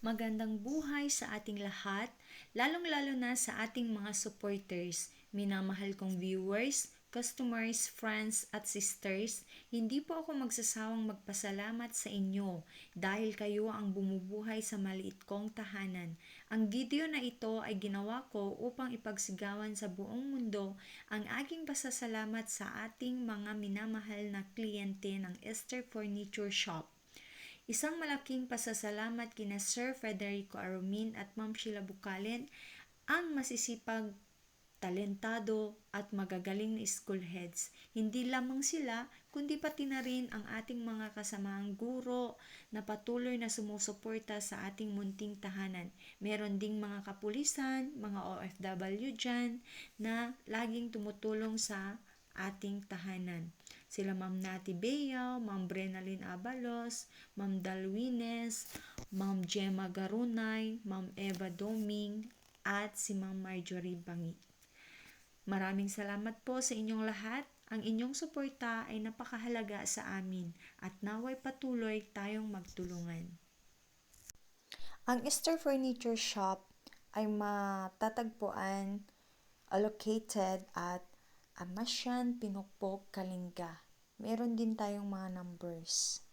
Magandang buhay sa ating lahat, lalong-lalo na sa ating mga supporters. Minamahal kong viewers, customers, friends at sisters, hindi po ako magsasawang magpasalamat sa inyo dahil kayo ang bumubuhay sa maliit kong tahanan. Ang video na ito ay ginawa ko upang ipagsigawan sa buong mundo ang aking pasasalamat sa ating mga minamahal na kliyente ng Esther Furniture Shop. Isang malaking pasasalamat kina Sir Federico Arumin at Ma'am Sheila Bucalen, ang masisipag, talentado at magagaling na school heads. Hindi lamang sila, kundi pati na rin ang ating mga kasamaang guro na patuloy na sumusuporta sa ating munting tahanan. Meron ding mga kapulisan, mga OFW dyan na laging tumutulong sa ating tahanan. Sila Ma'am Nati Beyaw, Ma'am Brenalyn Abalos, Ma'am Dalwines, Ma'am Gemma Garunay, Ma'am Eva Doming, at si Ma'am Marjorie Bangi. Maraming salamat po sa inyong lahat. Ang inyong suporta ay napakahalaga sa amin at naway patuloy tayong magtulungan. Ang Esther Furniture Shop ay matatagpuan located at Amasyan, Pinukpok, Kalinga. Meron din tayong mga numbers.